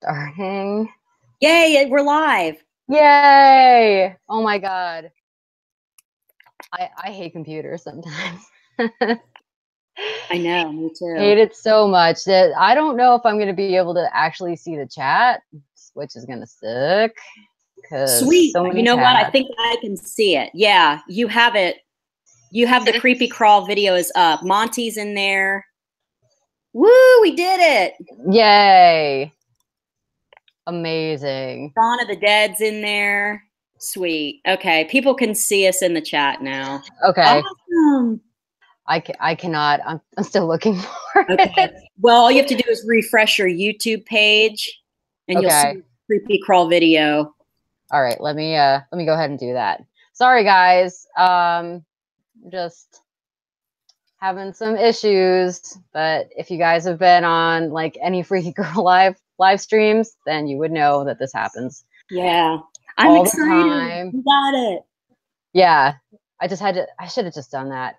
Starting. Yay, we're live. Yay! Oh my God. I hate computers sometimes. I know, me Hate too. it so much that I don't know if I'm going to be able to actually see the chat, which is going to suck because Sweet. so You many know what? I tabs. think I can see it. Yeah, you have it. You have the creepy crawl video is up. Monty's in there. Woo, we did it. Yay! Amazing. Dawn of the Dead's in there. Sweet. Okay, people can see us in the chat now. Okay. Awesome. I cannot. I'm still looking for Okay. it. Well, all you have to do is refresh your YouTube page and you'll see Okay. the creepy crawl video. All right. Let me go ahead and do that. Sorry, guys. Just having some issues, but if you guys have been on like any Freaky Girl live streams, then you would know that this happens. Yeah. I'm all the excited. time. We got it. Yeah. I should have just done that.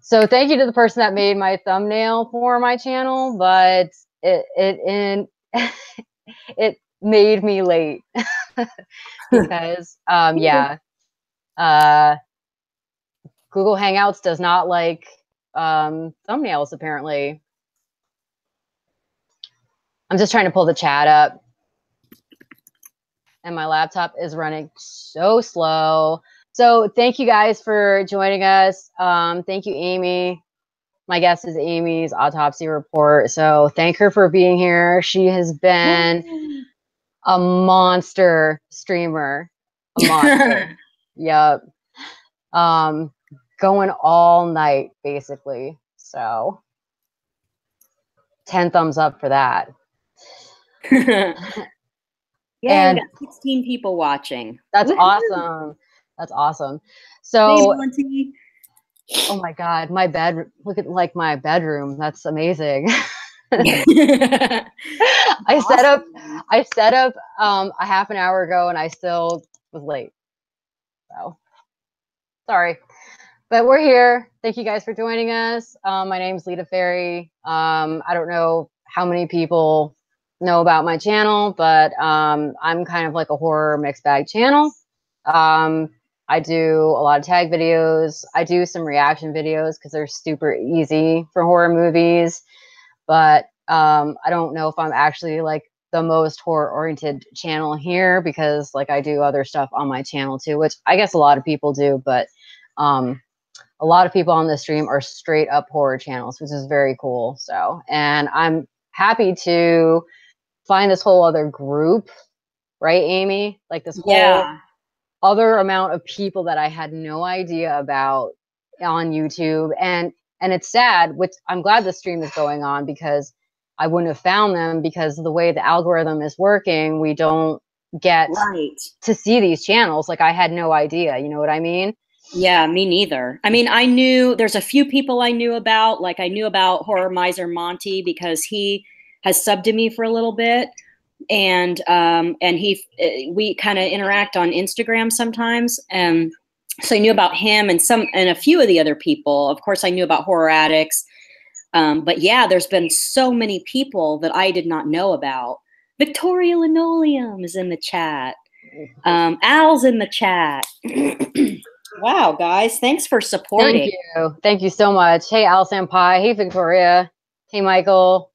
So thank you to the person that made my thumbnail for my channel, but it made me late because yeah. Google Hangouts does not like thumbnails, apparently. I'm just trying to pull the chat up. And my laptop is running so slow. So thank you guys for joining us. Thank you, Amy. My guest is Amy's autopsy report. So thank her for being here. She has been a monster streamer. A monster. Yep. Going all night, basically. So 10 thumbs up for that. Yeah, and we got 16 people watching. That's Woo-hoo. awesome. That's awesome. So, hey, oh my God, my bed, look at like my bedroom. That's amazing. I set up a half an hour ago and I still was late. So sorry. But we're here. Thank you guys for joining us. My name's Lita Ferry. I don't know how many people know about my channel, but I'm kind of like a horror mixed bag channel. I do a lot of tag videos. I do some reaction videos because they're super easy for horror movies. But I don't know if I'm actually like the most horror oriented channel here because like I do other stuff on my channel too, which I guess a lot of people do, but a lot of people on this stream are straight up horror channels, which is very cool. So, and I'm happy to find this whole other group, right, Amy? Like this whole other amount of people that I had no idea about on YouTube. And it's sad, which I'm glad the stream is going on because I wouldn't have found them because the way the algorithm is working, we don't get to see these channels. Like I had no idea, you know what I mean? Yeah, me neither. I mean, I knew there's a few people I knew about. Like I knew about Horror Miser Monty because he has subbed to me for a little bit, and we kind of interact on Instagram sometimes, and so I knew about him and a few of the other people. Of course, I knew about Horror Addicts, but yeah, there's been so many people that I did not know about. Victoria Linoleum is in the chat. Al's in the chat. Wow, guys, thanks for supporting. Thank you. Thank you so much. Hey, Al Senpai. Hey, Victoria. Hey, Michael.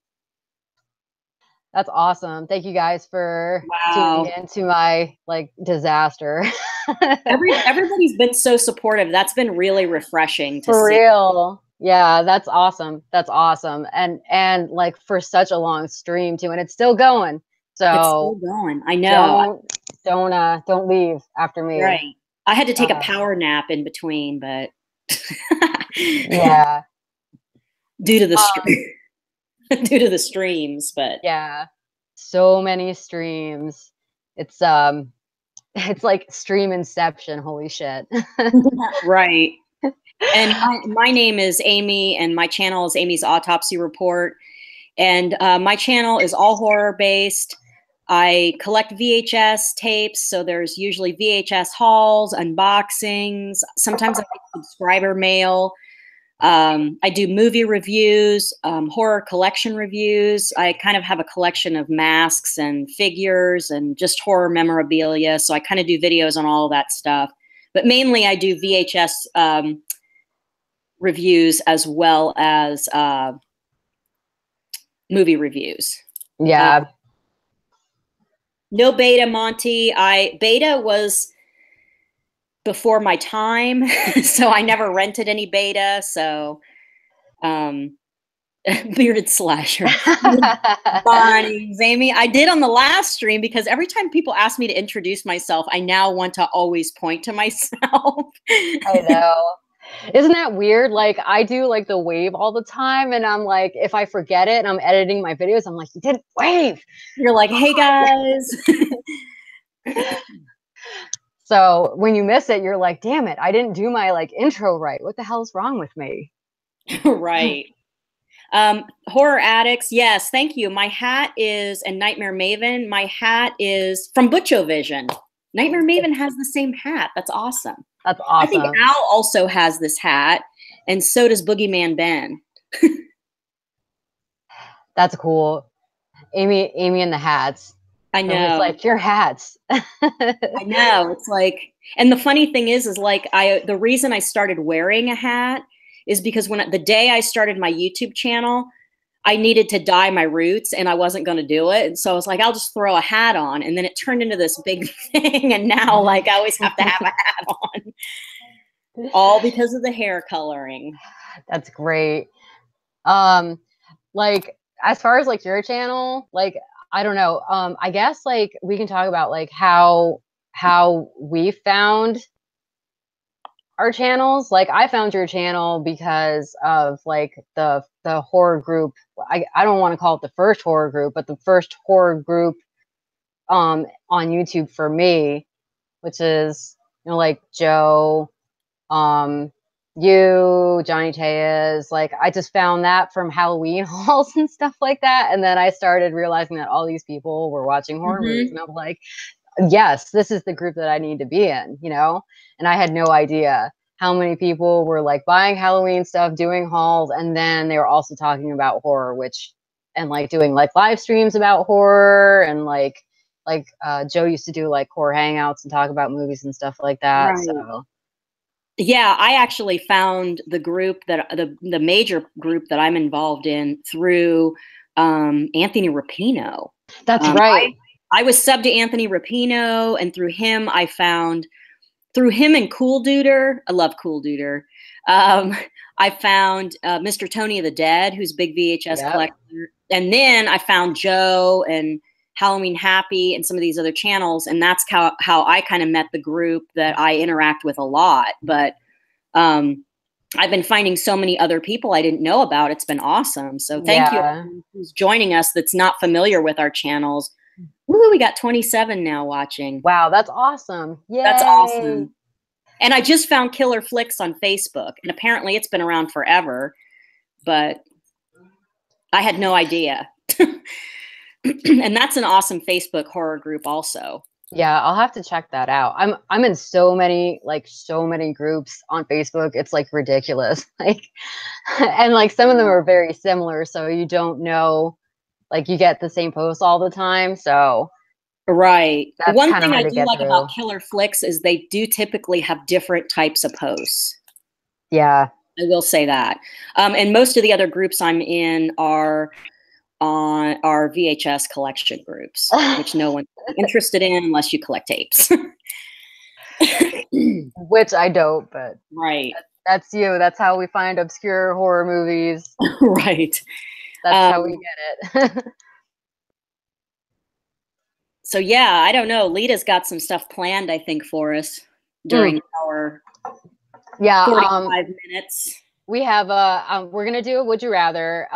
That's awesome. Thank you guys for tuning in to my like disaster. Everybody's been so supportive. That's been really refreshing to see. For real. Yeah, that's awesome. That's awesome. And like for such a long stream too, and it's still going. So it's still going. I know. Don't leave after me. Right. I had to take a power nap in between, but yeah. Due to the streams, but yeah. So many streams. It's like stream inception. Holy shit. Right. And my name is Amy, and my channel is Amy's Autopsy Report. And my channel is all horror based. I collect VHS tapes, so there's usually VHS hauls, unboxings. Sometimes I get subscriber mail. I do movie reviews, horror collection reviews. I kind of have a collection of masks and figures and just horror memorabilia. So I kind of do videos on all of that stuff. But mainly I do VHS reviews as well as movie reviews. Yeah. No beta, Monty. Beta was before my time, so I never rented any beta. So, bearded slasher. Mornings, Amy. I did on the last stream because every time people ask me to introduce myself, I now want to always point to myself. I know. Isn't that weird? Like I do like the wave all the time, and I'm like, if I forget it and I'm editing my videos, I'm like, you didn't wave. You're like, hey guys. So when you miss it, you're like, damn it, I didn't do my like intro right. What the hell's wrong with me? Right. Horror Addicts. Yes, thank you. My hat is, and Nightmare Maven, my hat is from Butchovision. Nightmare Maven has the same hat. That's awesome. That's awesome. I think Al also has this hat, and so does Boogeyman Ben. That's cool. Amy and the hats. I know. It's like your hats. I know. It's like, and the funny thing is like the reason I started wearing a hat is because when the day I started my YouTube channel, I needed to dye my roots and I wasn't going to do it. And so I was like, I'll just throw a hat on. And then it turned into this big thing. And now like I always have to have a hat on. All because of the hair coloring. That's great. Like as far as like your channel, like I don't know. I guess like we can talk about like how we found our channels. Like I found your channel because of like the horror group. I don't want to call it the first horror group, but the first horror group on YouTube for me, which is, you know, like Joe, you, Johnny Tayez. Like I just found that from Halloween hauls and stuff like that. And then I started realizing that all these people were watching horror movies, and I'm like, yes, this is the group that I need to be in, you know? And I had no idea how many people were like buying Halloween stuff, doing hauls, and then they were also talking about horror, and like doing like live streams about horror, and like Joe used to do like horror hangouts and talk about movies and stuff like that. Right. So yeah, I actually found the group that the major group that I'm involved in through Anthony Rapino. That's right. I was subbed to Anthony Rapino, and through him through him and Cool Duder. I love Cool Duder. I found Mr. Tony of the Dead, who's a big VHS collector. And then I found Joe and Halloween Happy and some of these other channels. And that's how I kind of met the group that I interact with a lot. But I've been finding so many other people I didn't know about. It's been awesome. So thank you who's joining us that's not familiar with our channels. Ooh, we got 27 now watching. Wow, that's awesome. Yay. That's awesome. And I just found Killer Flicks on Facebook, and apparently it's been around forever, but I had no idea. And that's an awesome Facebook horror group also. Yeah, I'll have to check that out. I'm in so many groups on Facebook. It's like ridiculous. Like, and like some of them are very similar, so you don't know, like you get the same posts all the time. So right. One thing I do like about Killer Flicks is they do typically have different types of posts. Yeah. I will say that. And most of the other groups I'm in are on our VHS collection groups, which no one's interested in unless you collect tapes. Which I don't, but right. That's you. That's how we find obscure horror movies. Right. That's how we get it. So yeah, I don't know. Lita's got some stuff planned, I think, for us during our 45 minutes. We have we're gonna do a Would You Rather.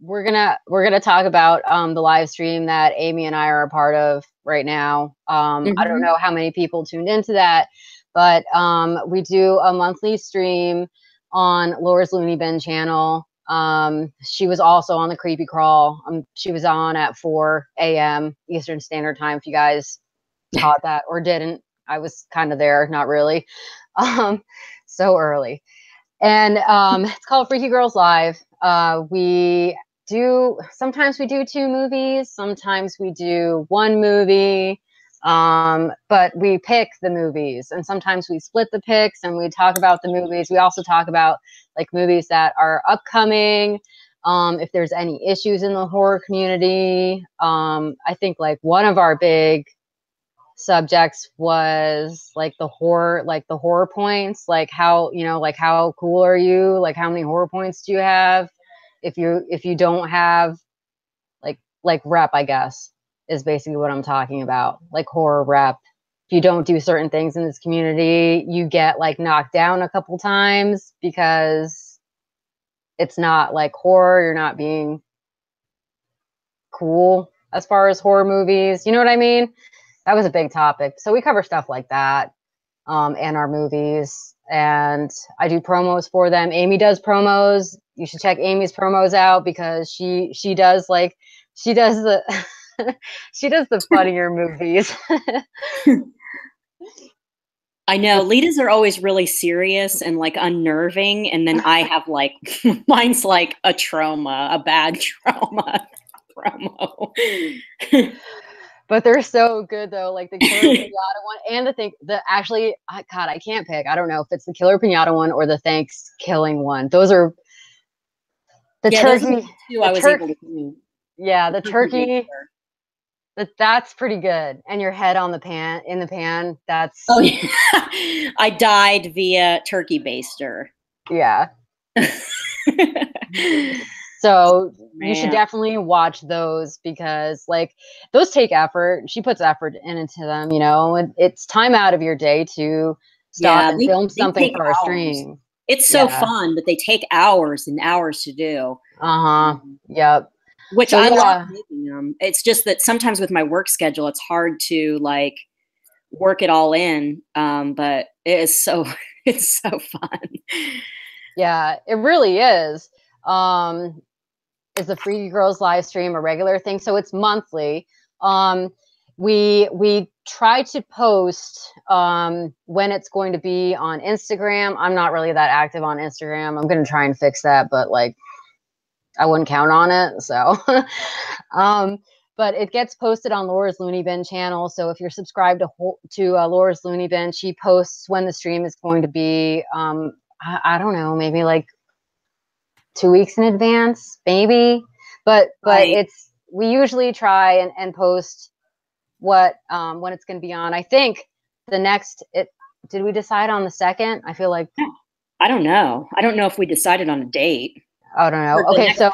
We're gonna talk about the live stream that Amy and I are a part of right now. I don't know how many people tuned into that, but we do a monthly stream on Laura's Looney Bin channel. She was also on the Creepy Crawl. She was on at 4 a.m. Eastern Standard Time. If you guys caught that or didn't, I was kind of there, not really. So early. And it's called Freaky Girls Live. Sometimes we do 2 movies, sometimes we do 1 movie, but we pick the movies, and sometimes we split the picks and we talk about the movies. We also talk about like movies that are upcoming, if there's any issues in the horror community. I think like one of our big subjects was like the horror points, like how, like how cool are you, like how many horror points do you have if you don't have like rep, I guess, is basically what I'm talking about, like horror rep. If you don't do certain things in this community, you get like knocked down a couple times because it's not like horror, you're not being cool as far as horror movies, you know what I mean? That was a big topic. So we cover stuff like that, and our movies. And I do promos for them. Amy does promos. You should check Amy's promos out because she does the she does the funnier movies. I know Lita's are always really serious and like unnerving, and then I have like mine's like a bad trauma promo. But they're so good though, like the Killer Pinata one and God, I can't pick. I don't know if it's the Killer Pinata one or the Thanksgiving one. Those are the turkey. Yeah, the turkey. That's pretty good. And your head in the pan. That's yeah. I died via turkey baster. Yeah. So you should definitely watch those because like those take effort. She puts effort into them, and it's time out of your day to stop and film something for our stream. It's so fun, but they take hours and hours to do. Yep. Which I love making them. It's just that sometimes with my work schedule, it's hard to like work it all in. But it's so fun. Yeah, it really is. Is the Freaky Girls live stream a regular thing? So it's monthly. We try to post when it's going to be on Instagram. I'm not really that active on Instagram. I'm going to try and fix that, but like I wouldn't count on it. So, but it gets posted on Laura's Looney Bin channel. So if you're subscribed to Laura's Looney Bin, she posts when the stream is going to be. I don't know, maybe like 2 weeks in advance, maybe. But right. We usually try and post when it's going to be on. I think did we decide on the 2nd? I feel like I don't know. I don't know if we decided on a date. I don't know. Okay, so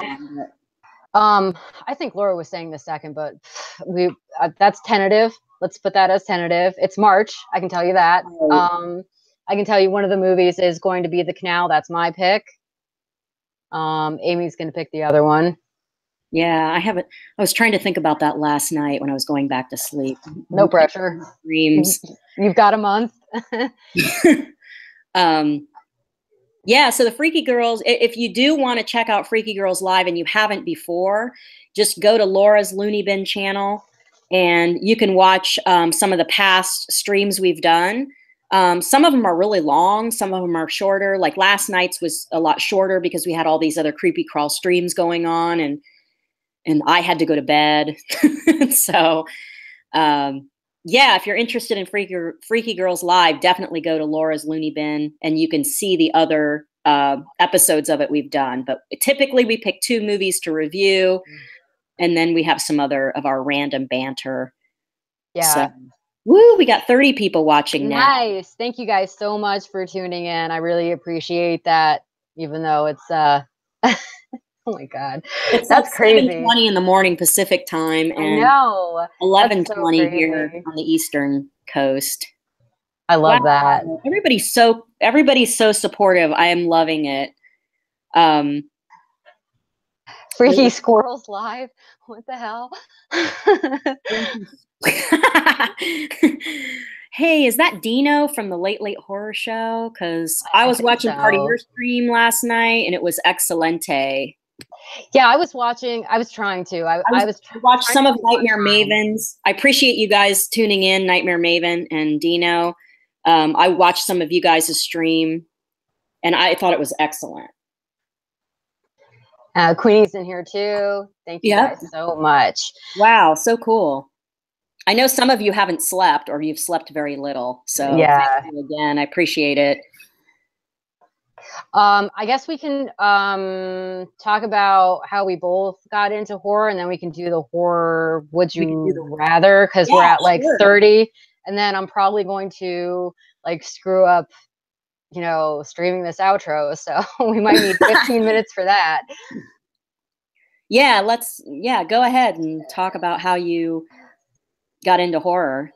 I think Laura was saying the 2nd, but that's tentative. Let's put that as tentative. It's March. I can tell you that. Right. I can tell you one of the movies is going to be The Canal. That's my pick. Amy's going to pick the other one. Yeah, I was trying to think about that last night when I was going back to sleep. No pressure. Dreams. You've got a month. Yeah, so the Freaky Girls, if you do want to check out Freaky Girls Live and you haven't before, just go to Laura's Looney Bin channel and you can watch some of the past streams we've done. Some of them are really long. Some of them are shorter. Like last night's was a lot shorter because we had all these other creepy crawl streams going on and I had to go to bed. So, yeah, if you're interested in Freaky Girls Live, definitely go to Laura's Looney Bin and you can see the other episodes of it we've done. But typically we pick 2 movies to review and then we have some other of our random banter. Yeah. So, woo, we got 30 people watching now. Nice. Thank you guys so much for tuning in. I really appreciate that, even though it's oh my God. It's that's like crazy. 7:20 in the morning Pacific time and 11:20 here on the Eastern Coast. I love that. Everybody's so supportive. I am loving it. Freaky Squirrels Live. What the hell? Hey, is that Dino from the Late Late Horror Show? Because I was watching part of your stream last night and it was excelente. Yeah, I was trying to. I watched some of Nightmare Maven's. I appreciate you guys tuning in, Nightmare Maven and Dino. I watched some of you guys' stream and I thought it was excellent. Queenie's in here too. Thank you Yep. guys so much. Wow, so cool. I know some of you haven't slept, or you've slept very little. So yeah, thank you again. I appreciate it. I guess we can talk about how we both got into horror, and then we can do the horror would you rather, because we're at like 30, and then I'm probably going to like screw up, you know, streaming this outro, so we might need 15 minutes for that. Yeah, go ahead and talk about how you got into horror.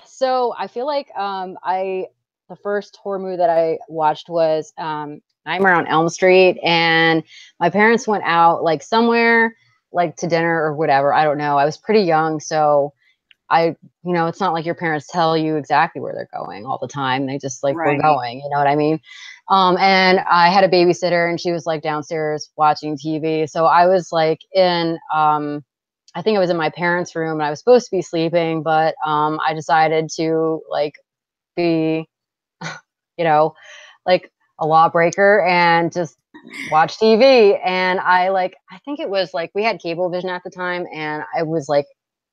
So I feel like the first horror movie that I watched was Nightmare on Elm Street, and my parents went out like somewhere like to dinner or whatever. I don't know. I was pretty young, so you know, it's not like your parents tell you exactly where they're going all the time. They just like, we're going, you know what I mean? And I had a babysitter, and she was like downstairs watching TV. So I was like in, I think I was in my parents' room, and I was supposed to be sleeping, but I decided to like be, you know, like a lawbreaker and just watch TV. And I think it was like, we had Cablevision at the time, and I was like,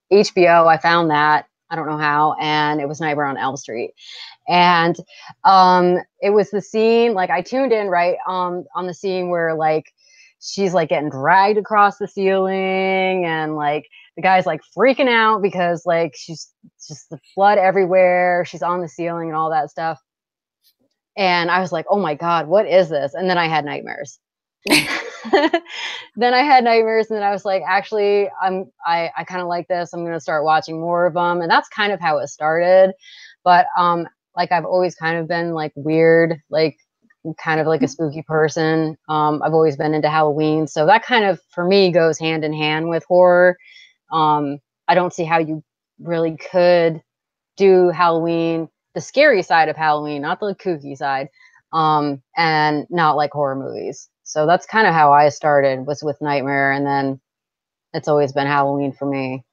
HBO, I found that, I don't know how, and it was Nightmare on Elm Street. And it was the scene, like I tuned in right on the scene where like she's like getting dragged across the ceiling, and like the guy's like freaking out because like she's just the blood everywhere, she's on the ceiling and all that stuff. And I was like, oh my God, what is this? And then I had nightmares. Then I had nightmares, and then I was like, actually, I kind of like this. I'm going to start watching more of them. And that's kind of how it started. But like I've always kind of been like weird, like kind of like a spooky person. I've always been into Halloween. So that kind of, for me, goes hand in hand with horror. I don't see how you really could do Halloween, the scary side of Halloween, not the kooky side, and not like horror movies. So that's kind of how I started, was with Nightmare, and then it's always been Halloween for me.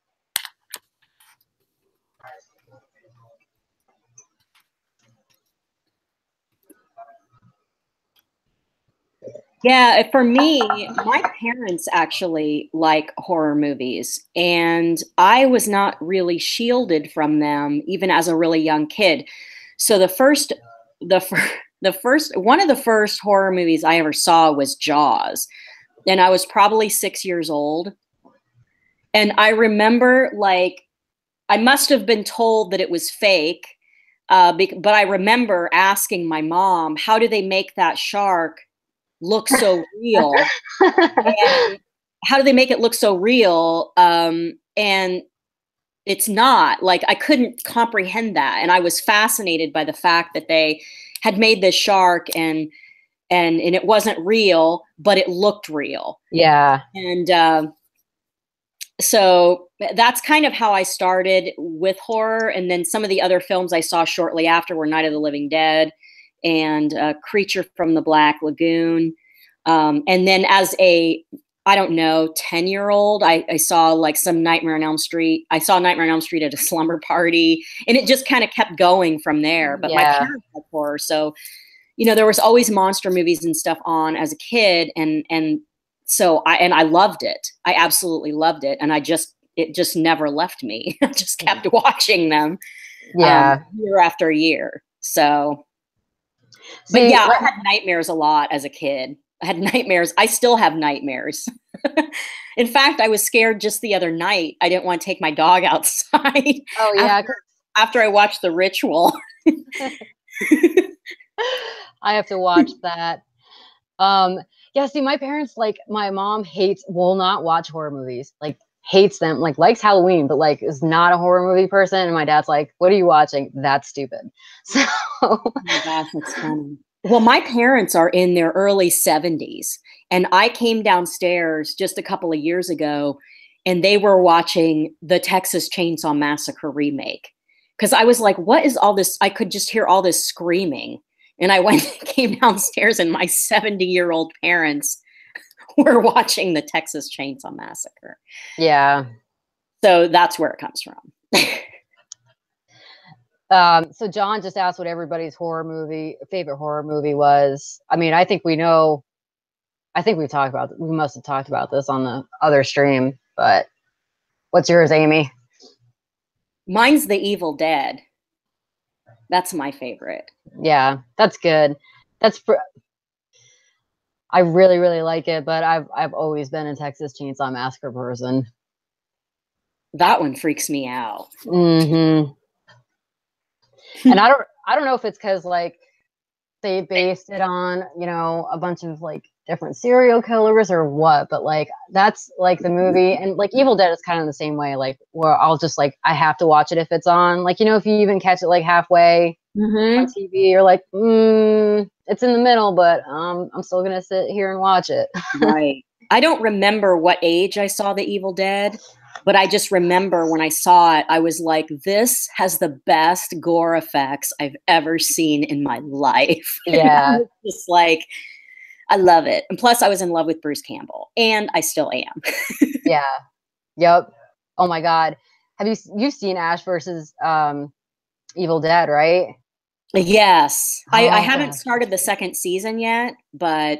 Yeah, for me, my parents actually like horror movies, and I was not really shielded from them even as a really young kid. So the first one of the first horror movies I ever saw was Jaws, and I was probably 6 years old. And I remember, like, I must have been told that it was fake, but I remember asking my mom, "How do they make that shark look so real? And how do they make it look so real?" And it's not, like, I couldn't comprehend that, and I was fascinated by the fact that they had made this shark, and it wasn't real, but it looked real. Yeah. And so that's kind of how I started with horror. And then some of the other films I saw shortly after were Night of the Living Dead and Creature from the Black Lagoon. And then as a, I don't know, 10-year-old, I saw like some Nightmare on Elm Street. I saw Nightmare on Elm Street at a slumber party, and it just kind of kept going from there. But my parents like horror, so you know, there was always monster movies and stuff on as a kid, and so I loved it. I absolutely loved it, and it just never left me. I just kept watching them, year after year. So, but yeah, I had nightmares a lot as a kid. I had nightmares. I still have nightmares. In fact, I was scared just the other night. I didn't want to take my dog outside. Oh yeah. After I watched The Ritual. I have to watch that. Yeah, see, my parents, like, my mom will not watch horror movies, like hates them, like likes Halloween, but like is not a horror movie person. And my dad's like, what are you watching? That's stupid. So oh my gosh, that's funny. Well, my parents are in their early 70s, and I came downstairs just a couple of years ago, and they were watching the Texas Chainsaw Massacre remake. Because I was like, what is all this? I could just hear all this screaming. And I came downstairs, and my 70-year-old parents were watching the Texas Chainsaw Massacre. Yeah. So that's where it comes from. So John just asked what everybody's favorite horror movie was. I mean, I think we know. I think we must have talked about this on the other stream, but what's yours, Amy? Mine's The Evil Dead. That's my favorite. Yeah, that's good. I really, really like it, but I've always been a Texas Chainsaw Massacre person. That one freaks me out. Mm-hmm. And I don't know if it's because like they based it on, you know, a bunch of like different serial killers or what, but like that's like the movie, and like Evil Dead is kind of the same way, like where I'll just like I have to watch it if it's on. Like, you know, if you even catch it like halfway on TV, you're like, it's in the middle, but I'm still gonna sit here and watch it. Right. I don't remember what age I saw The Evil Dead, but I just remember when I saw it, I was like, this has the best gore effects I've ever seen in my life. Yeah. Just like, I love it. And plus I was in love with Bruce Campbell, and I still am. Yeah. Yep. Oh my God. You've seen Ash versus Evil Dead, right? Yes. Oh, I haven't started the second season yet, but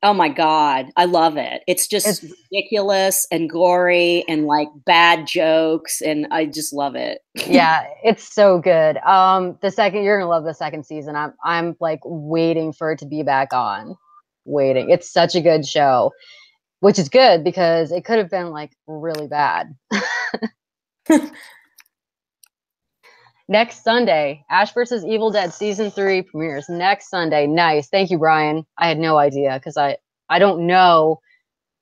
oh my God, I love it. It's just ridiculous and gory and like bad jokes, and I just love it. Yeah, it's so good. You're gonna love the second season. I'm like waiting for it to be back on. Waiting. It's such a good show, which is good because it could have been like really bad. Next Sunday, Ash vs. Evil Dead season 3 premieres next Sunday. Nice. Thank you, Brian. I had no idea because I don't know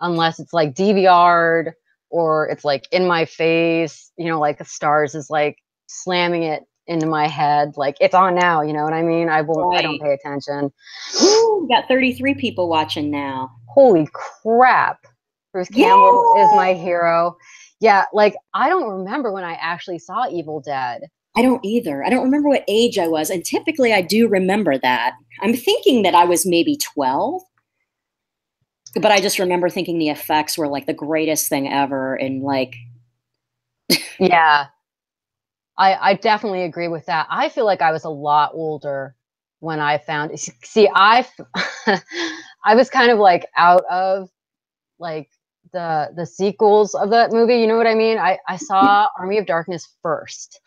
unless it's like DVR'd or it's like in my face, you know, like the Stars is like slamming it into my head. Like it's on now, you know what I mean? I don't pay attention. Ooh, we got 33 people watching now. Holy crap. Bruce Campbell is my hero. Yeah, like I don't remember when I actually saw Evil Dead. I don't either. I don't remember what age I was. And typically I do remember that. I'm thinking that I was maybe 12. But I just remember thinking the effects were like the greatest thing ever. And like, yeah, I definitely agree with that. I feel like I was a lot older when I found, see, I was kind of like out of like the sequels of that movie. You know what I mean? I saw Army of Darkness first.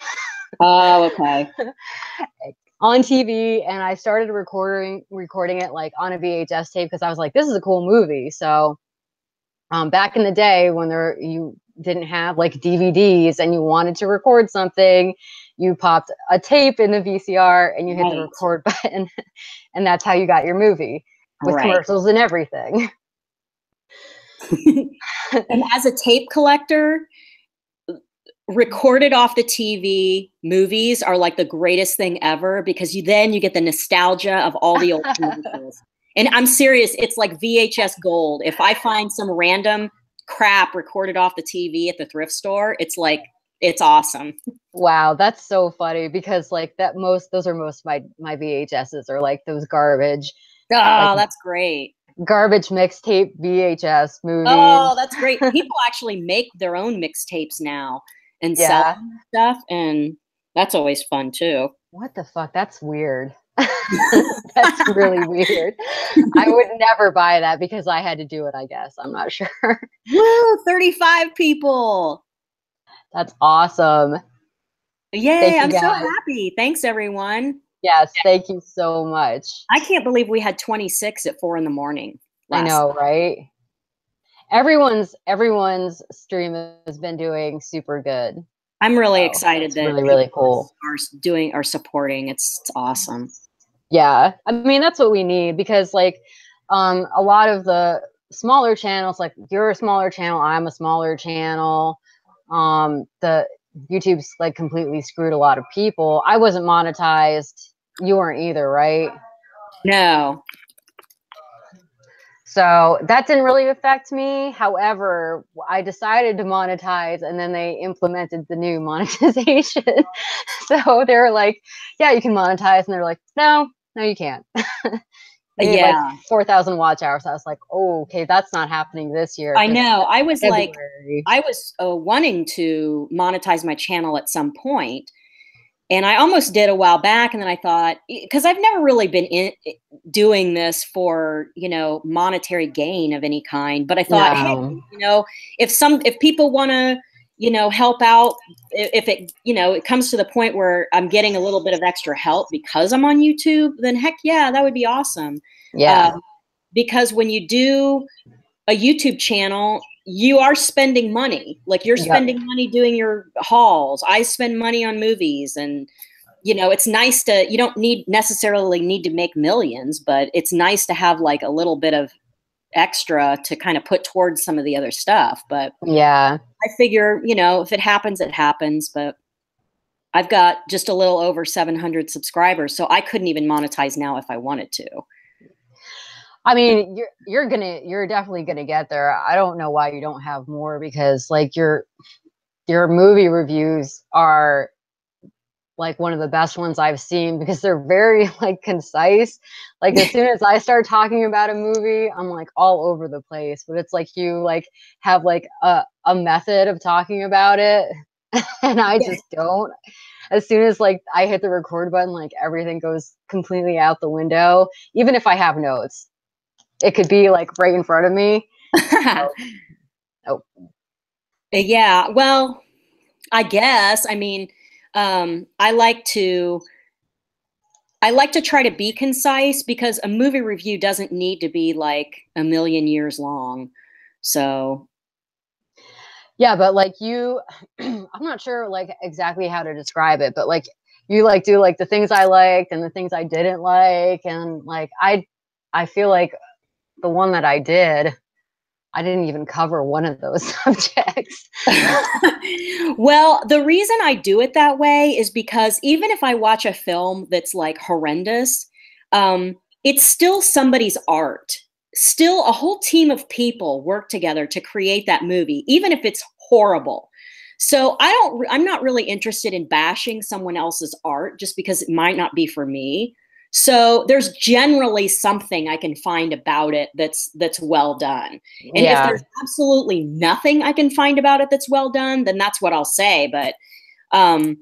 Oh, okay. On TV, and I started recording it like on a VHS tape because I was like, this is a cool movie. So back in the day when you didn't have like DVDs and you wanted to record something, you popped a tape in the VCR and you hit the record button, and that's how you got your movie with commercials and everything. And as a tape collector, recorded off the TV movies are like the greatest thing ever because you get the nostalgia of all the old commercials. And I'm serious, it's like VHS gold. If I find some random crap recorded off the TV at the thrift store, it's like, it's awesome. Wow, that's so funny because like those are most of my VHSs are like those garbage. Oh, like, that's great. Garbage mixtape VHS movies. Oh, that's great. People actually make their own mixtapes now and sell stuff, and that's always fun too. What the fuck? That's weird. That's really weird. I would never buy that because I had to do it, I guess. I'm not sure. Woo, 35 people. That's awesome. Yay, I'm so happy. Thanks, everyone. Yes, thank you so much. I can't believe we had 26 at 4 a.m. I know, right? Everyone's stream has been doing super good. I'm really excited that really, really cool are supporting. It's awesome. Yeah, I mean that's what we need because like a lot of the smaller channels, like you're a smaller channel, I'm a smaller channel. The YouTube's like completely screwed a lot of people. I wasn't monetized. You weren't either, right? No. So that didn't really affect me. However, I decided to monetize and then they implemented the new monetization. So they were like, yeah, you can monetize. And they're like, no, you can't. Yeah. Like 4,000 watch hours. I was like, oh, okay, that's not happening this year. I know. I was February. Like, I was wanting to monetize my channel at some point. And I almost did a while back, and then I thought, because I've never really been doing this for, you know, monetary gain of any kind, but I thought, hey, No. you know, if people want to, you know, help out, if it, you know, it comes to the point where I'm getting a little bit of extra help because I'm on YouTube, then heck yeah, that would be awesome. Yeah. Because when you do a YouTube channel, you are spending money. Like you're Yep. spending money doing your hauls. I spend money on movies, and you know, it's nice to, you don't necessarily need to make millions, but it's nice to have like a little bit of extra to kind of put towards some of the other stuff. But Yeah. I figure, you know, if it happens, it happens. But I've got just a little over 700 subscribers, so I couldn't even monetize now if I wanted to. I mean, you're definitely gonna get there. I don't know why you don't have more, because like your movie reviews are like one of the best ones I've seen, because they're very like concise. Like as soon as I start talking about a movie, I'm like all over the place. But it's like you like have like a method of talking about it, and I just don't. As soon as like I hit the record button, like everything goes completely out the window. Even if I have notes, it could be like right in front of me. So, oh. Yeah, well, I guess. I mean, I like to try to be concise, because a movie review doesn't need to be like a million years long. So, Yeah, but like you, I'm not sure like exactly how to describe it, but like you like do like the things I liked and the things I didn't like, and like I feel like the one that I did, I didn't even cover one of those subjects. well, the reason I do it that way is because even if I watch a film that's like horrendous, it's still somebody's art. Still, a whole team of people work together to create that movie, even if it's horrible. So I'm not really interested in bashing someone else's art just because it might not be for me. So there's generally something I can find about it that's well done. And if Yeah. there's absolutely nothing I can find about it that's well done, then that's what I'll say. But um,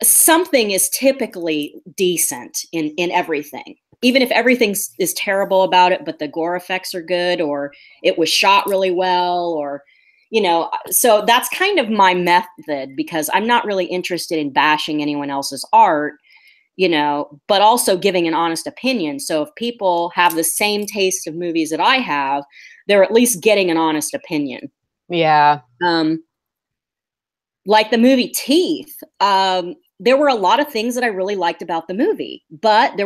something is typically decent in everything. Even if everything is terrible about it, but the gore effects are good, or it was shot really well, or, you know, so that's kind of my method, because I'm not really interested in bashing anyone else's art, you know, but also giving an honest opinion. So if people have the same taste of movies that I have, they're at least getting an honest opinion. Yeah. Like the movie Teeth. There were a lot of things that I really liked about the movie, but there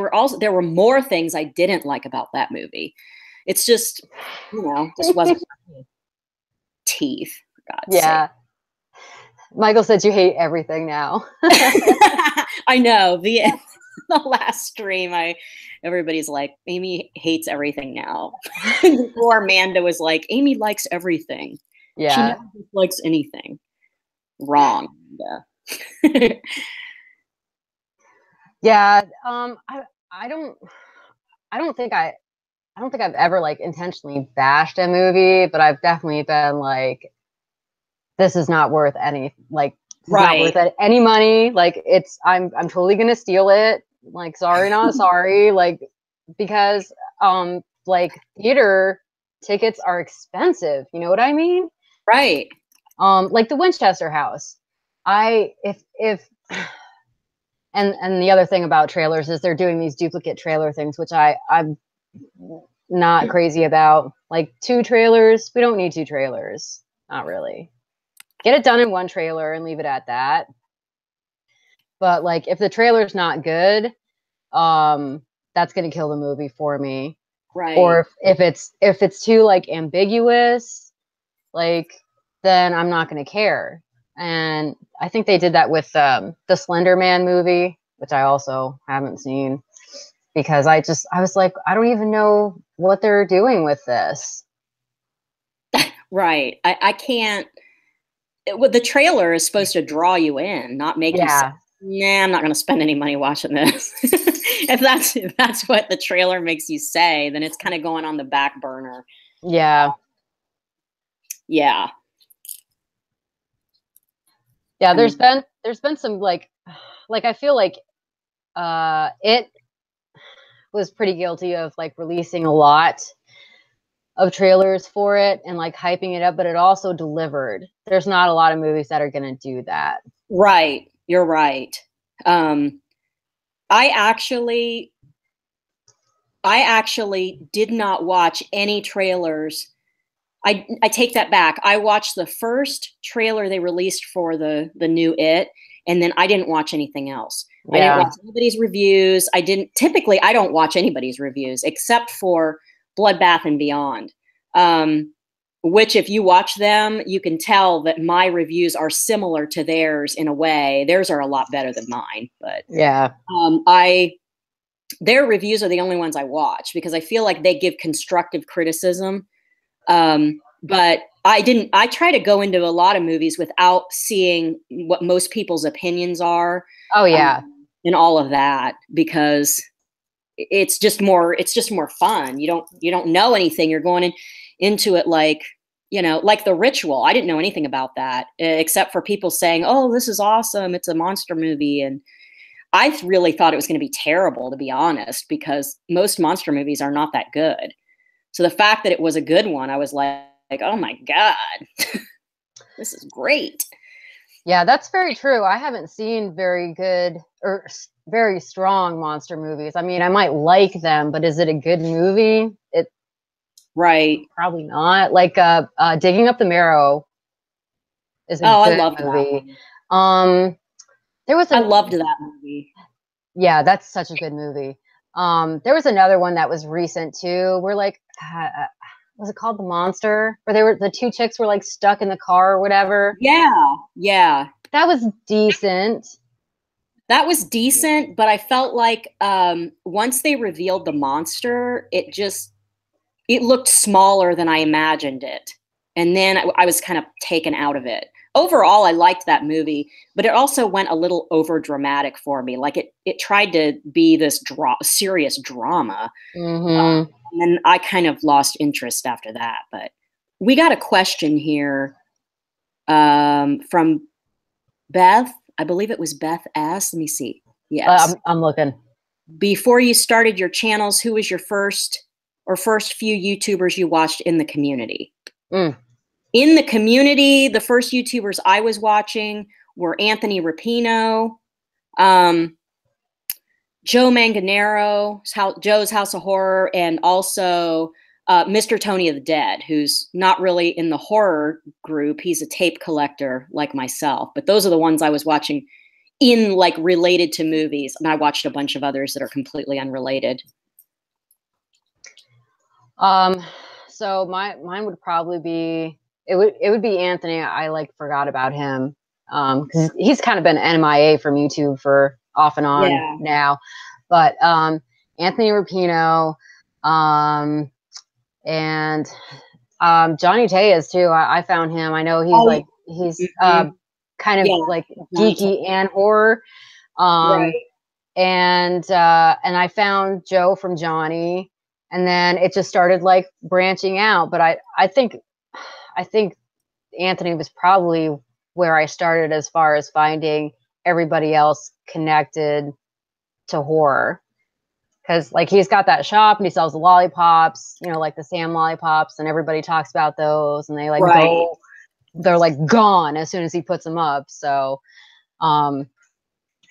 were more things I didn't like about that movie. It's just, you know, just wasn't Teeth, for God's sake. Yeah. Michael said you hate everything now. I know the last stream, everybody's like, Amy hates everything now. Before Amanda was like, Amy likes everything. She Yeah. never likes anything. Wrong. Yeah. Yeah. I don't I don't think I've ever like intentionally bashed a movie, but I've definitely been like, this is not worth any like this is not Right. worth any money. Like I'm totally gonna steal it. Like sorry, not sorry. Like because like theater tickets are expensive. You know what I mean? Right. Like the Winchester House. I if and the other thing about trailers is they're doing these duplicate trailer things, which I'm not crazy about. Like 2 trailers, we don't need 2 trailers. Not really. Get it done in 1 trailer and leave it at that. But like if the trailer's not good, that's gonna kill the movie for me. Right. Or if it's too like ambiguous, like then I'm not gonna care. And I think they did that with the Slender Man movie, which I also haven't seen, because I was like, I don't even know what they're doing with this. Right. I can't. Well, the trailer is supposed to draw you in, not make you say, Yeah. "Nah, I'm not going to spend any money watching this." If that's what the trailer makes you say, then it's kind of going on the back burner. Yeah. Yeah. Yeah, I mean, there's been some like like I feel like it was pretty guilty of like releasing a lot of trailers for it and like hyping it up, but it also delivered. There's not a lot of movies that are going to do that. Right. You're right. Um, I actually did not watch any trailers. I take that back. I watched the first trailer they released for the new It, and then I didn't watch anything else. I didn't watch anybody's reviews. I don't watch anybody's reviews except for Bloodbath and Beyond. Which if you watch them, you can tell that my reviews are similar to theirs in a way. Theirs are a lot better than mine, but yeah. Their reviews are the only ones I watch because I feel like they give constructive criticism. But I try to go into a lot of movies without seeing what most people's opinions are. Oh yeah. And all of that, because it's just more fun. You don't know anything. You're going into it like, like The Ritual. I didn't know anything about that except for people saying, "Oh, this is awesome. It's a monster movie." And I really thought it was going to be terrible, to be honest, because most monster movies are not that good. So the fact that it was a good one, I was like, oh my God, this is great. Yeah, that's very true. I haven't seen very good or very strong monster movies. I mean, I might like them, but is it a good movie? Right. Probably not. Like Digging Up the Marrow is a good I loved movie. That. I loved that movie. Yeah, that's such a good movie. There was another one that was recent too. Where like was it called The Monster? Where the two chicks were like stuck in the car or whatever. Yeah. That was decent. But I felt like once they revealed the monster, it looked smaller than I imagined it. And then I was kind of taken out of it. Overall, I liked that movie, but it also went a little over dramatic for me. Like it tried to be this serious drama. Mm-hmm. And then I kind of lost interest after that. But we got a question here from Beth. I believe it was Beth S. Let me see. Yes. I'm looking. Before you started your channels, who was your first few YouTubers you watched in the community? In the community, the first YouTubers I was watching were Anthony Rapino, Joe Manganero, Joe's House of Horror, and also Mr. Tony of the Dead, who's not really in the horror group. He's a tape collector like myself. But those are the ones I was watching in like related to movies. And I watched a bunch of others that are completely unrelated. So mine would probably be it would be Anthony. I like forgot about him because he's kind of been MIA from YouTube for off and on now. But Anthony Rapino, and Johnny Tellez too. I found him. I know he's kind of like geeky and horror. And I found Joe from Johnny. And then it just started like branching out. But I think Anthony was probably where I started as far as finding everybody else connected to horror. Because like he's got that shop and he sells the lollipops, like the Sam lollipops, and everybody talks about those, and they like they're like gone as soon as he puts them up. So, and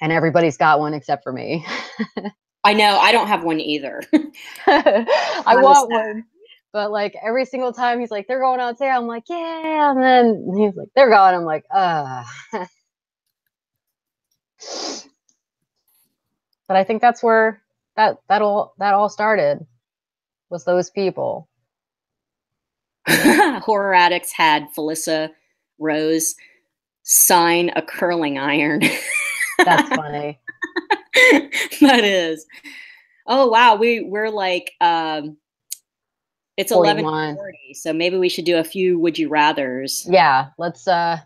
everybody's got one except for me. I know. I don't have one either. I want one. But like every single time he's like, they're going on sale. I'm like, yeah. And then he's like, they're gone. I'm like, But I think that's where that all started, was those people. Horror Addicts had Felissa Rose sign a curling iron. That's funny. That is. Oh wow, we're like it's 11:40, so maybe we should do a few would you rathers. Yeah, let's oh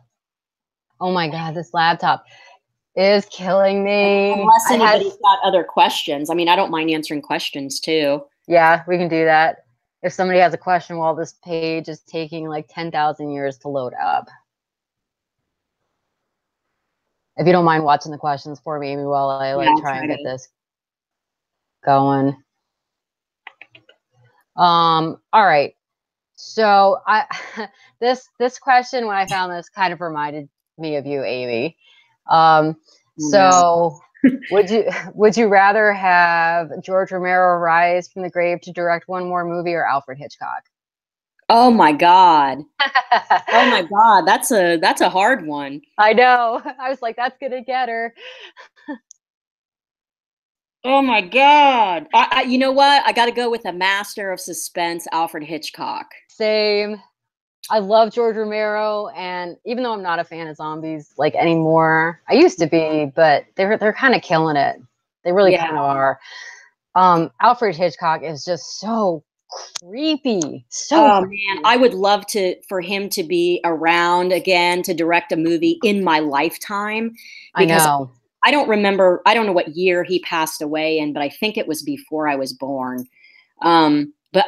my god, this laptop is killing me. Unless anybody's got other questions. I mean, I don't mind answering questions too. Yeah, we can do that. If somebody has a question while this page is taking like 10,000 years to load up. If you don't mind watching the questions for me, Amy, while I like try and get this going. All right. So this question, when I found this, kind of reminded me of you, Amy. So would you rather have George Romero rise from the grave to direct one more movie, or Alfred Hitchcock? Oh my God. Oh my God. That's a hard one. I know. I was like, that's gonna get her. Oh my God. You know what? I got to go with a master of suspense, Alfred Hitchcock. Same. I love George Romero, and even though I'm not a fan of zombies like anymore, I used to be, but they're kind of killing it. They really kind of are. Alfred Hitchcock is just so creepy. So creepy. Man, I would love for him to be around again to direct a movie in my lifetime. Because I know. I don't know what year he passed away in, but I think it was before I was born. But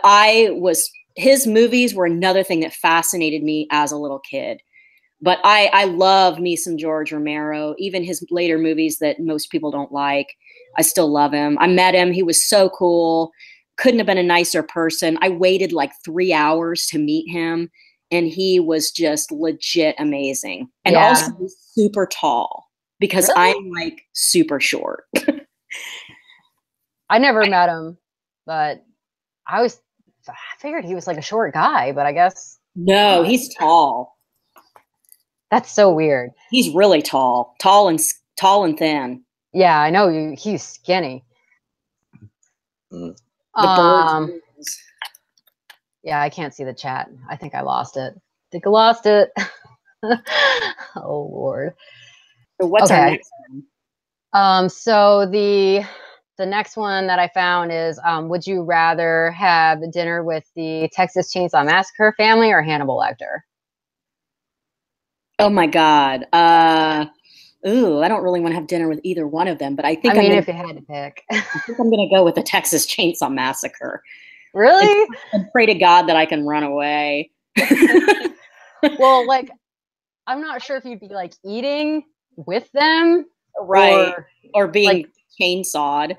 his movies were another thing that fascinated me as a little kid. But I love me some George Romero, even his later movies that most people don't like. I still love him. I met him. He was so cool. Couldn't have been a nicer person. I waited like 3 hours to meet him, and he was just legit amazing. And also super tall, because really? I'm like super short. I never met him, but I figured he was like a short guy, but I guess. No, he's tall. That's so weird. He's really tall and thin. Yeah, I know he's skinny. The birds. Yeah, I can't see the chat. I think I lost it. Oh Lord. So what's our next one? So the next one that I found is, would you rather have dinner with the Texas Chainsaw Massacre family or Hannibal Lecter? Oh my God. I don't really want to have dinner with either one of them, but I think if you had to pick. I think I'm going to go with the Texas Chainsaw Massacre. Really? And pray to God that I can run away. Well, like, I'm not sure if you'd be like eating with them. Right. Or being like, chainsawed.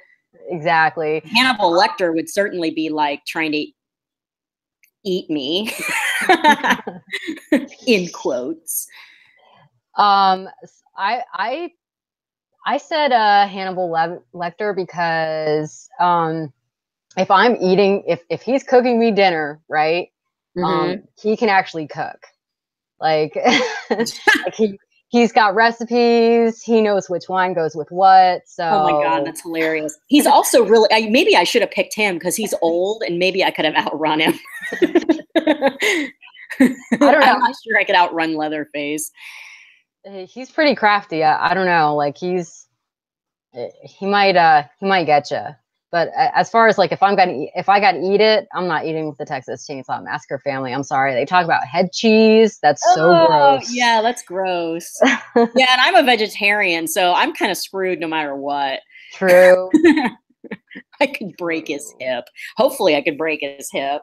Exactly. Hannibal Lecter would certainly be like trying to eat me. In quotes. I said Hannibal Lecter because if I'm eating, if he's cooking me dinner, right? He can actually cook. Like, like he's got recipes. He knows which wine goes with what. So, oh my God, that's hilarious. He's also really, maybe I should have picked him because he's old and maybe I could have outrun him. I don't know. I'm not sure I could outrun Leatherface. He's pretty crafty. I don't know. Like he might get you. But as far as like if I got to eat it, I'm not eating with the Texas Chainsaw Massacre family. I'm sorry. They talk about head cheese. That's so gross. Yeah, that's gross. Yeah, and I'm a vegetarian, so I'm kind of screwed no matter what. True. I could break his hip. Hopefully I could break his hip.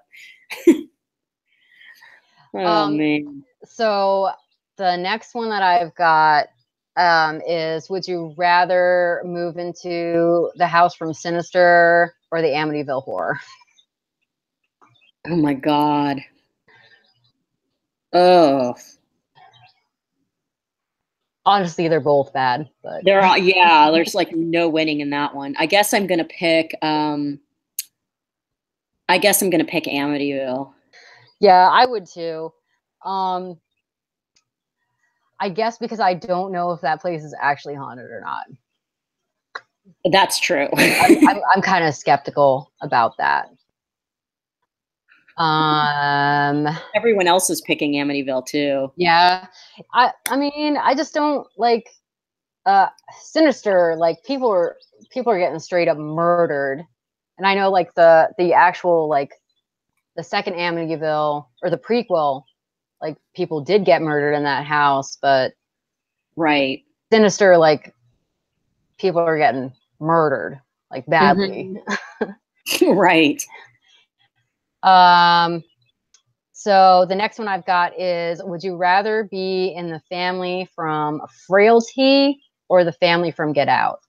Man. So the next one that I've got is, would you rather move into the house from Sinister or the Amityville Horror? Oh my God. Oh. Honestly, they're both bad, but there's like no winning in that one. I guess I'm gonna pick Amityville. Yeah, I would too. I guess because I don't know if that place is actually haunted or not. That's true. I'm kind of skeptical about that. Everyone else is picking Amityville too. Yeah, I mean, I just don't like Sinister. Like people are getting straight up murdered, and I know like the actual like the second Amityville or the prequel, like people did get murdered in that house, but right, Sinister, like people are getting murdered like badly. Right. So the next one I've got is, would you rather be in the family from Frailty or the family from Get Out?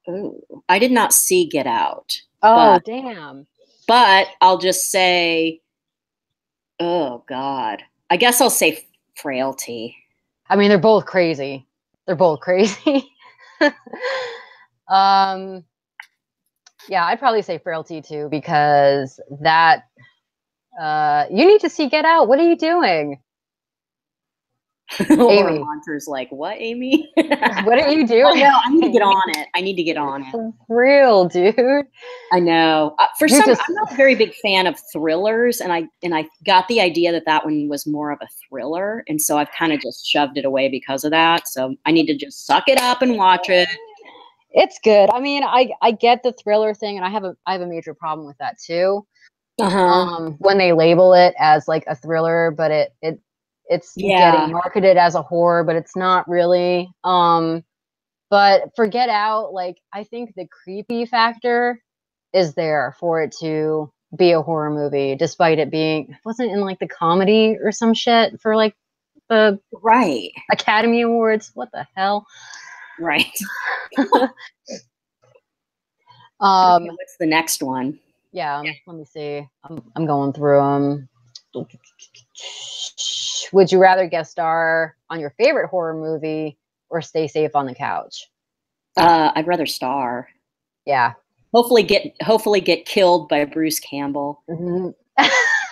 Ooh, I did not see Get Out. Oh, damn. But I'll just say, oh God. I guess I'll say Frailty. I mean, they're both crazy. They're both crazy. Yeah, I'd probably say Frailty too, because that you need to see Get Out. What are you doing? Amy. Monter's like, what, Amy? What are you doing? No, I need to get on it. I need to get on it. For real, dude. I know. I'm not a very big fan of thrillers, and I got the idea that that one was more of a thriller, and so I've kind of just shoved it away because of that. So I need to just suck it up and watch it. It's good. I mean, I get the thriller thing, and I have a major problem with that too. When they label it as like a thriller, but it's getting marketed as a horror, but it's not really. But for Get Out, like, I think the creepy factor is there for it to be a horror movie, despite it being, wasn't in like the comedy or some shit for like the Academy Awards. What the hell? Right. Okay, what's the next one? Yeah, let me see. I'm going through them. Would you rather guest star on your favorite horror movie or stay safe on the couch? I'd rather star. Yeah. Hopefully get killed by Bruce Campbell. Mm-hmm.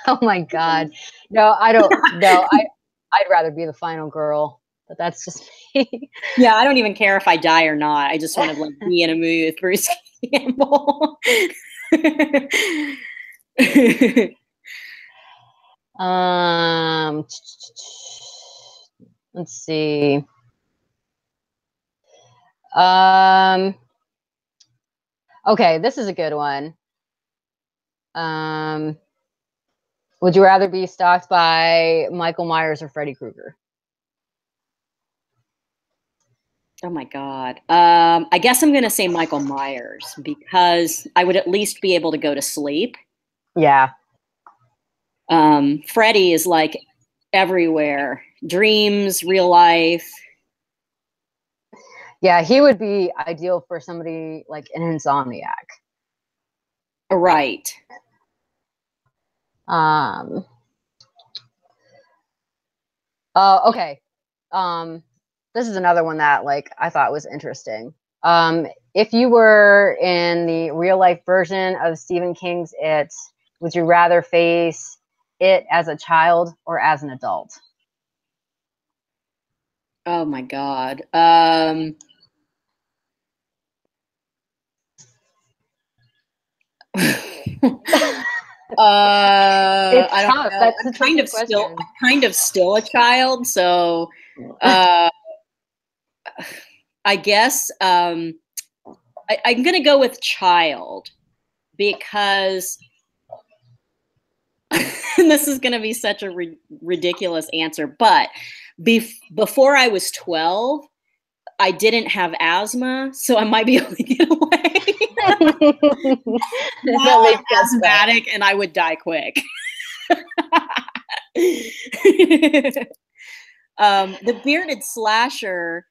Oh my God. No, I don't. No, I'd rather be the final girl. But that's just me. Yeah, I don't even care if I die or not. I just want to like be in a movie with Bruce Campbell. Let's see. Okay, this is a good one. Would you rather be stalked by Michael Myers or Freddy Krueger? Oh my God. I guess I'm going to say Michael Myers because I would at least be able to go to sleep. Yeah. Freddy is like everywhere. Dreams, real life. Yeah, he would be ideal for somebody like an insomniac. Right. Okay. This is another one that like I thought was interesting. If you were in the real life version of Stephen King's It, would you rather face it as a child or as an adult? Oh my God. I don't know. That's I'm kind of still a child, so I guess I'm gonna go with child because and this is gonna be such a ridiculous answer, but before I was 12, I didn't have asthma, so I might be able to get away. Now I'm asthmatic and I would die quick. The Bearded Slasher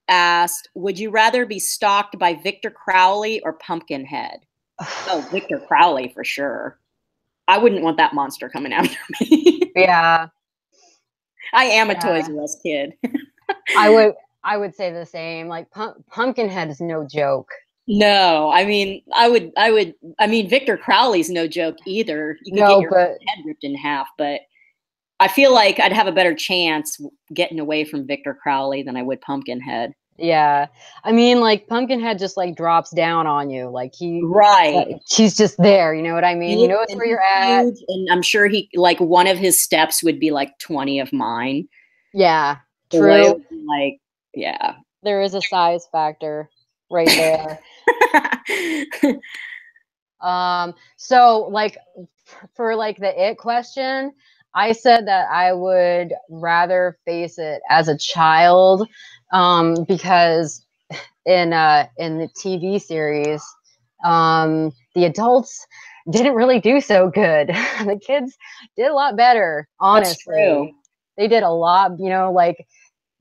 asked, would you rather be stalked by Victor Crowley or Pumpkinhead? Oh, Victor Crowley for sure. I wouldn't want that monster coming after me. Yeah. I am a Toys R Us kid. I would say the same. Like Pumpkinhead is no joke. No, I mean, I mean, Victor Crowley's no joke either. You could get your head ripped in half, but I feel like I'd have a better chance getting away from Victor Crowley than I would Pumpkinhead. Yeah. I mean, like Pumpkinhead just like drops down on you. Like she's just there. You know what I mean? He knows where you're at. And I'm sure one of his steps would be like 20 of mine. Yeah. True. Like, yeah. There is a size factor right there. So like for like the It question, I said that I would rather face it as a child, because in the TV series, the adults didn't really do so good. The kids did a lot better, honestly. They did a lot, you know, like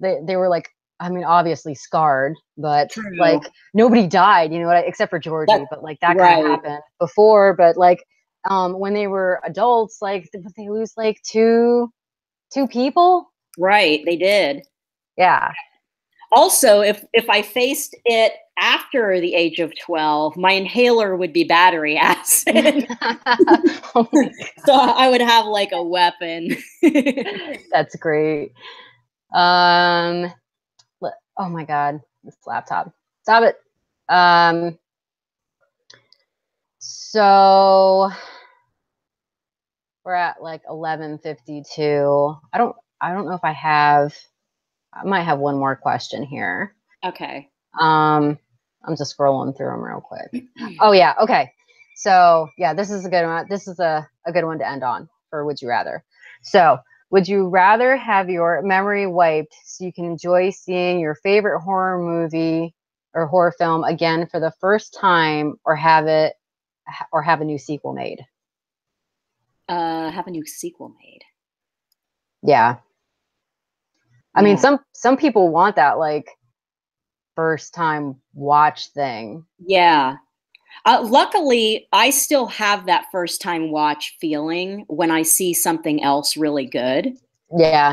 they were like I mean, obviously scarred, but True. like nobody died, you know, except for Georgie, but like that kind of Right. happened before. But like when they were adults, like did they lose like two people? Right, they did. Yeah. Also, if I faced it after the age of 12, my inhaler would be battery acid. Oh my God. So I would have like a weapon. That's great. Oh my God, this laptop. Stop it. So we're at like 11:52. I don't know if I might have one more question here. Okay. I'm just scrolling through them real quick. Oh yeah, okay. So yeah, this is a good one. This is a good one to end on for Would You Rather. So would you rather have your memory wiped so you can enjoy seeing your favorite horror movie or horror film again for the first time, or have a new sequel made? Have a new sequel made. Yeah. I mean, some people want that like first time watch thing. Yeah. Luckily, I still have that first time watch feeling when I see something else really good. Yeah.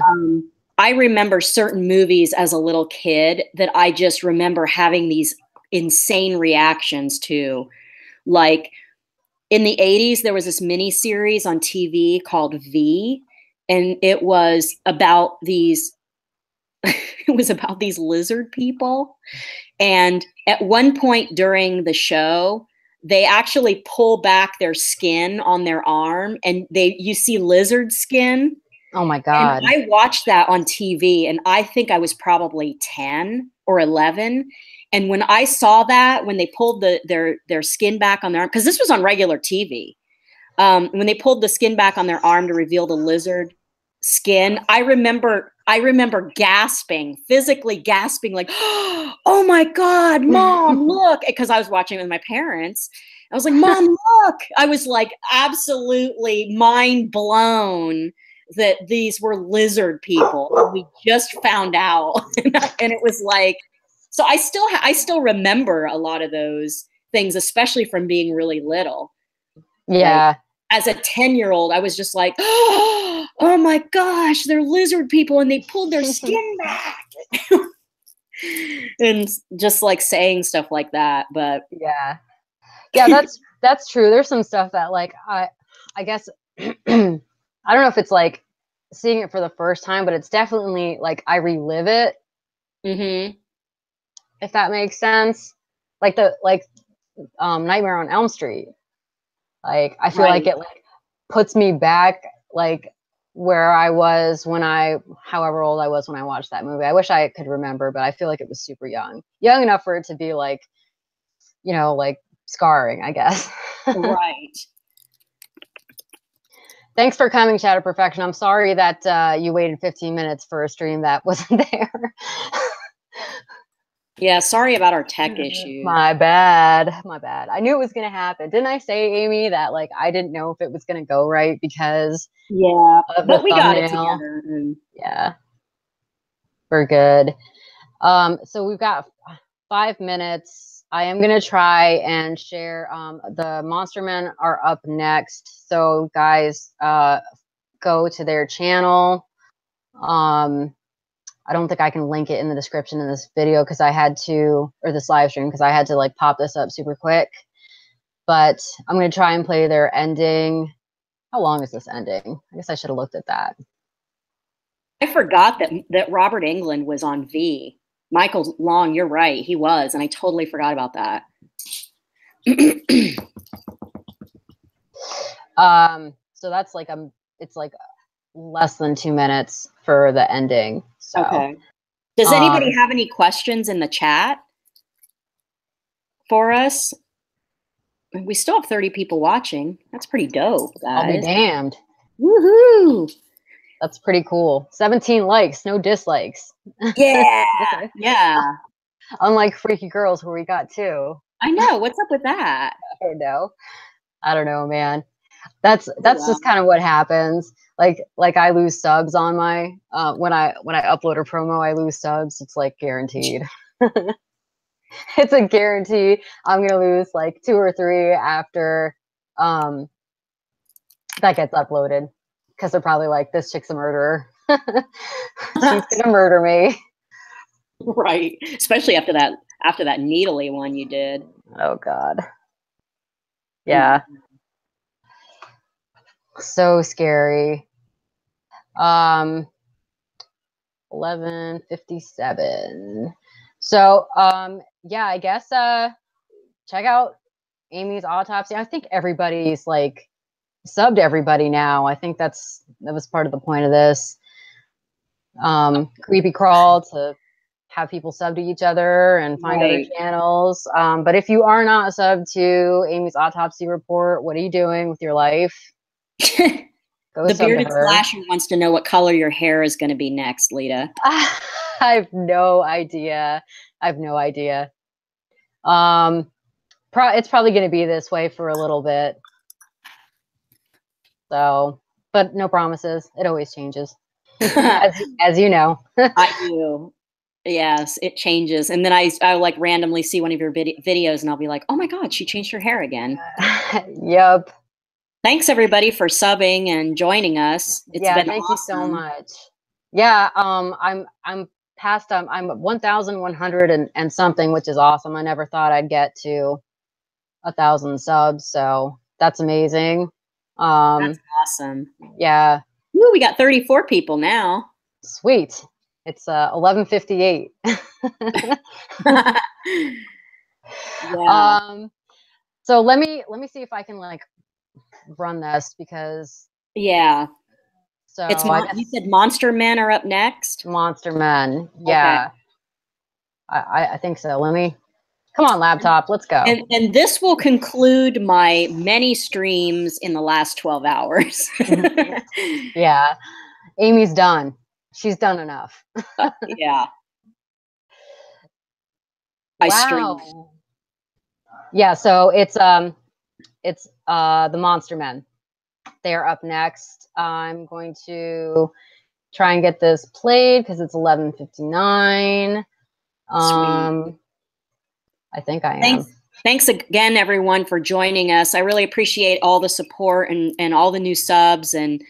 I remember certain movies as a little kid that I just remember having these insane reactions to. Like in the 80s, there was this mini series on TV called V, and it was about these it was about these lizard people. And at one point during the show, they actually pull back their skin on their arm and you see lizard skin. Oh my God. And I watched that on TV, and I think I was probably 10 or 11. And when I saw that, when they pulled their skin back on their arm, because this was on regular TV, when they pulled the skin back on their arm to reveal the lizard skin, I remember gasping, physically gasping, like, "Oh my God, Mom, look!" Because I was watching it with my parents. I was like, "Mom, look!" I was like absolutely mind blown that these were lizard people. We just found out, and it was like, so I still remember a lot of those things, especially from being really little. Yeah. Like, as a 10-year-old, I was just like, "Oh my gosh, they're lizard people and they pulled their skin back." And just like saying stuff like that. But yeah, that's true. There's some stuff that like I guess I don't know if it's like seeing it for the first time, but it's definitely like I relive it. Mm-hmm. If that makes sense. Like Nightmare on Elm Street. Like I feel like it like puts me back like where I was however old I was when I watched that movie. I wish I could remember, but I feel like it was super young enough for it to be like, you know, like scarring, I guess. Right. Thanks for coming, Shadow Perfection. I'm sorry that you waited 15 minutes for a stream that wasn't there. Yeah, sorry about our tech issues. My bad. I knew it was gonna happen. Didn't I say, Amy, that like I didn't know if it was gonna go right because of the but we got it thumbnail? together. Yeah, we're good. So we've got 5 minutes. I am gonna try and share. The Monster Men are up next, so guys, go to their channel. I don't think I can link it in the description in this video because I had to, or this live stream, because I had to like pop this up super quick. But I'm going to try and play their ending. How long is this ending? I guess I should have looked at that. I forgot that Robert Englund was on V. Michael Long, you're right. He was. And I totally forgot about that. So that's like, it's like less than 2 minutes for the ending. So, okay. Does anybody have any questions in the chat for us? We still have 30 people watching. That's pretty dope, guys. I'll be damned. Woohoo! That's pretty cool. 17 likes, no dislikes. Yeah. Yeah. Unlike Freaky Girls, where we got 2. I know. What's up with that? I don't know, man. That's just kind of what happens. like I lose subs on my when I upload a promo, I lose subs. It's like guaranteed. It's a guarantee. I'm gonna lose like 2 or 3 after um that gets uploaded because they're probably like, this chick's a murderer. She's gonna murder me. Right. Especially after that needly one you did. Oh God. Yeah. So scary. 11:57. So yeah, I guess check out Amy's autopsy. I think everybody's like subbed everybody now. I think that was part of the point of this. Creepy crawl to have people sub to each other and find other channels. But if you are not subbed to Amy's autopsy report, what are you doing with your life? Go The sub to bearded her. slasher wants to know what color your hair is going to be next, Lita. I have no idea. It's probably going to be this way for a little bit. So, but no promises. It always changes, as you know. I do. Yes, it changes. And then I like randomly see one of your videos and I'll be like, oh my God, she changed her hair again. Yep. Thanks everybody for subbing and joining us. It's been thank awesome. you so much. Yeah, I'm past I'm 1,100 and something, which is awesome. I never thought I'd get to 1,000 subs, so that's amazing. That's awesome. Yeah. Ooh, we got 34 people now. Sweet. It's 11:58. Yeah. So let me see if I can like run this because yeah. So it's you said Monster Men are up next. Monster Men, yeah. Okay. I think so. Let me come on, laptop. Let's go. And this will conclude my many streams in the last 12 hours. Yeah, Amy's done. She's done enough. Yeah. I streamed. Yeah, so it's the Monster Men. They're up next. I'm going to try and get this played because it's 11:59. I think I am. Thanks again, everyone, for joining us. I really appreciate all the support and all the new subs and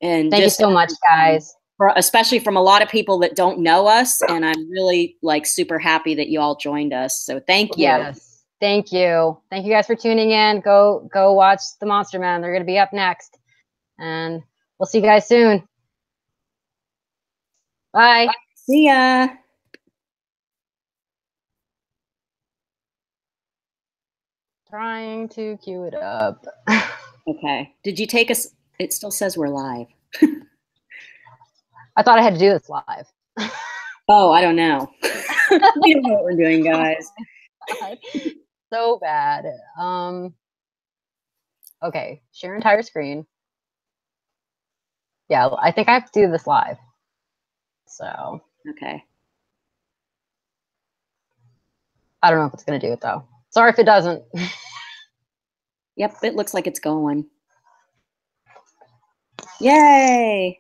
thank you so much, guys. Especially from a lot of people that don't know us, and I'm really like super happy that you all joined us. So thank you. Yes, thank you. Thank you guys for tuning in. Go watch the Monster Men. They're going to be up next, and we'll see you guys soon. Bye. See ya. Trying to cue it up. Okay. Did you take us? It still says we're live. I thought I had to do this live. Oh, I don't know. We don't know what we're doing, guys. So bad. Okay, share entire screen. Yeah, I think I have to do this live. So. Okay. I don't know if it's going to do it, though. Sorry if it doesn't. Yep, it looks like it's going. Yay!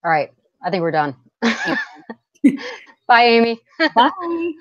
All right. I think we're done. Bye, Amy. Bye.